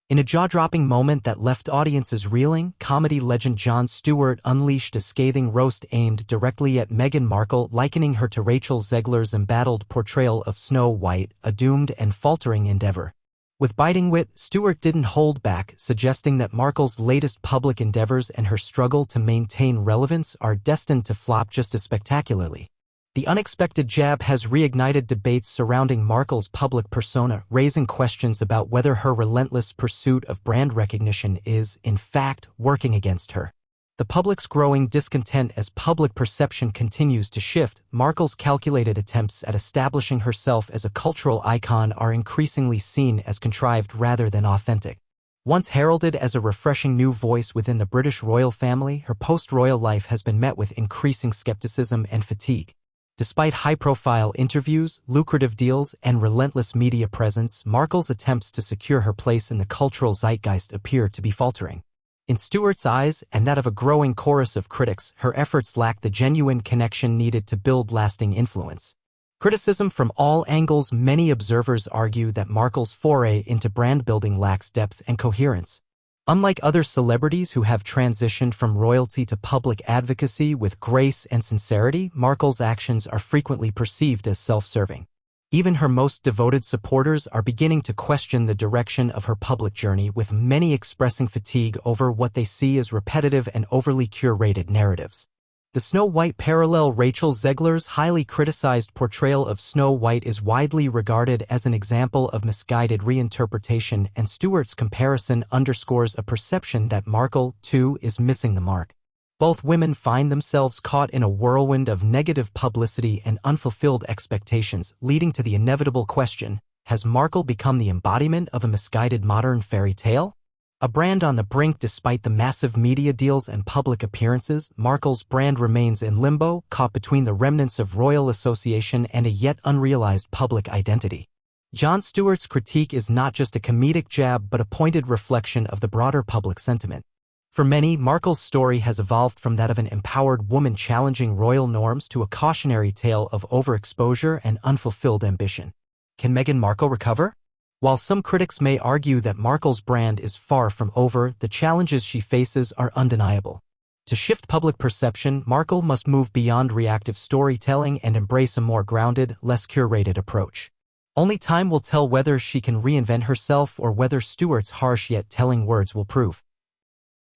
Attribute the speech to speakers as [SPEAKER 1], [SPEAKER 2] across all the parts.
[SPEAKER 1] In a jaw-dropping moment that left audiences reeling, comedy legend Jon Stewart unleashed a scathing roast aimed directly at Meghan Markle, likening her to Rachel Zegler's embattled portrayal of Snow White, a doomed and faltering endeavor. With biting wit, Stewart didn't hold back, suggesting that Markle's latest public endeavors and her struggle to maintain relevance are destined to flop just as spectacularly. The unexpected jab has reignited debates surrounding Markle's public persona, raising questions about whether her relentless pursuit of brand recognition is, in fact, working against her. The public's growing discontent as public perception continues to shift. Markle's calculated attempts at establishing herself as a cultural icon are increasingly seen as contrived rather than authentic. Once heralded as a refreshing new voice within the British royal family, her post-royal life has been met with increasing skepticism and fatigue. Despite high-profile interviews, lucrative deals, and relentless media presence, Markle's attempts to secure her place in the cultural zeitgeist appear to be faltering. In Stewart's eyes, and that of a growing chorus of critics, her efforts lack the genuine connection needed to build lasting influence. Criticism from all angles. Many observers argue that Markle's foray into brand building lacks depth and coherence. Unlike other celebrities who have transitioned from royalty to public advocacy with grace and sincerity, Markle's actions are frequently perceived as self-serving. Even her most devoted supporters are beginning to question the direction of her public journey, with many expressing fatigue over what they see as repetitive and overly curated narratives. The Snow White parallel. Rachel Zegler's highly criticized portrayal of Snow White is widely regarded as an example of misguided reinterpretation, and Stewart's comparison underscores a perception that Markle, too, is missing the mark. Both women find themselves caught in a whirlwind of negative publicity and unfulfilled expectations, leading to the inevitable question: has Markle become the embodiment of a misguided modern fairy tale? A brand on the brink. Despite the massive media deals and public appearances, Markle's brand remains in limbo, caught between the remnants of royal association and a yet unrealized public identity. Jon Stewart's critique is not just a comedic jab but a pointed reflection of the broader public sentiment. For many, Markle's story has evolved from that of an empowered woman challenging royal norms to a cautionary tale of overexposure and unfulfilled ambition. Can Meghan Markle recover? While some critics may argue that Markle's brand is far from over, the challenges she faces are undeniable. To shift public perception, Markle must move beyond reactive storytelling and embrace a more grounded, less curated approach. Only time will tell whether she can reinvent herself or whether Stewart's harsh yet telling words will prove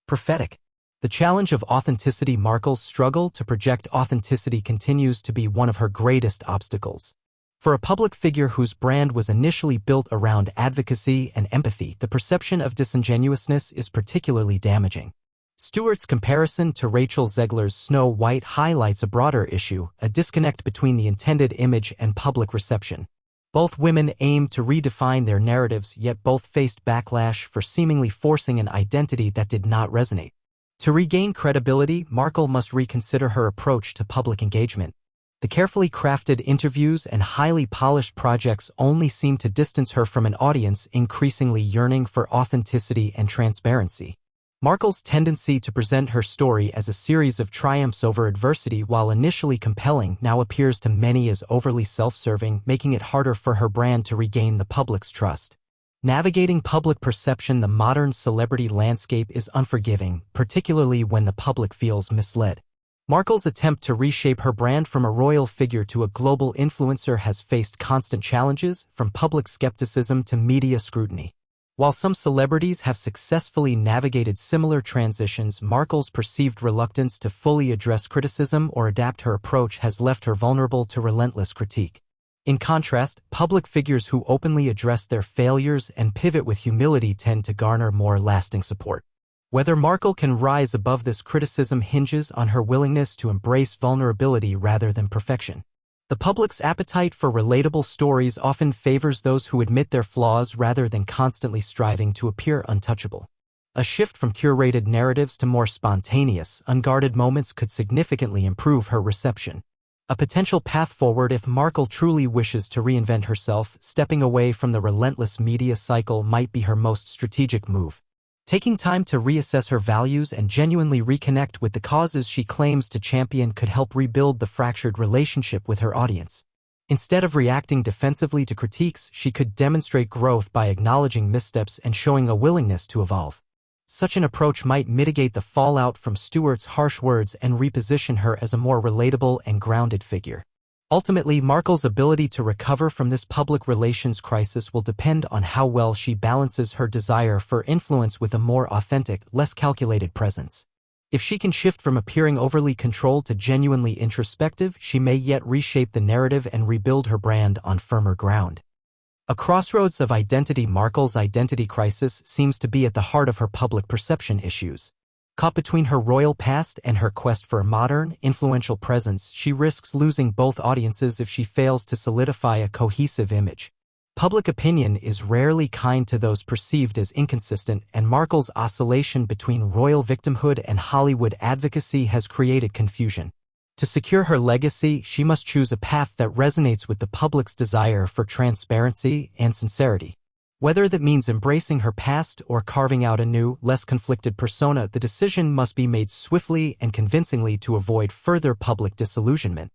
[SPEAKER 1] prophetic. The challenge of authenticity. Markle's struggle to project authenticity continues to be one of her greatest obstacles. For a public figure whose brand was initially built around advocacy and empathy, the perception of disingenuousness is particularly damaging. Stewart's comparison to Rachel Zegler's Snow White highlights a broader issue, a disconnect between the intended image and public reception. Both women aimed to redefine their narratives, yet both faced backlash for seemingly forcing an identity that did not resonate. To regain credibility, Markle must reconsider her approach to public engagement. The carefully crafted interviews and highly polished projects only seem to distance her from an audience increasingly yearning for authenticity and transparency. Markle's tendency to present her story as a series of triumphs over adversity, while initially compelling, now appears to many as overly self-serving, making it harder for her brand to regain the public's trust. Navigating public perception. The modern celebrity landscape is unforgiving, particularly when the public feels misled. Markle's attempt to reshape her brand from a royal figure to a global influencer has faced constant challenges, from public skepticism to media scrutiny. While some celebrities have successfully navigated similar transitions, Markle's perceived reluctance to fully address criticism or adapt her approach has left her vulnerable to relentless critique. In contrast, public figures who openly address their failures and pivot with humility tend to garner more lasting support. Whether Markle can rise above this criticism hinges on her willingness to embrace vulnerability rather than perfection. The public's appetite for relatable stories often favors those who admit their flaws rather than constantly striving to appear untouchable. A shift from curated narratives to more spontaneous, unguarded moments could significantly improve her reception. A potential path forward if Markle truly wishes to reinvent herself. Stepping away from the relentless media cycle might be her most strategic move. Taking time to reassess her values and genuinely reconnect with the causes she claims to champion could help rebuild the fractured relationship with her audience. Instead of reacting defensively to critiques, she could demonstrate growth by acknowledging missteps and showing a willingness to evolve. Such an approach might mitigate the fallout from Stewart's harsh words and reposition her as a more relatable and grounded figure. Ultimately, Markle's ability to recover from this public relations crisis will depend on how well she balances her desire for influence with a more authentic, less calculated presence. If she can shift from appearing overly controlled to genuinely introspective, she may yet reshape the narrative and rebuild her brand on firmer ground. A crossroads of identity. Markle's identity crisis seems to be at the heart of her public perception issues. Caught between her royal past and her quest for a modern, influential presence, she risks losing both audiences if she fails to solidify a cohesive image. Public opinion is rarely kind to those perceived as inconsistent, and Markle's oscillation between royal victimhood and Hollywood advocacy has created confusion. To secure her legacy, she must choose a path that resonates with the public's desire for transparency and sincerity. Whether that means embracing her past or carving out a new, less conflicted persona, the decision must be made swiftly and convincingly to avoid further public disillusionment.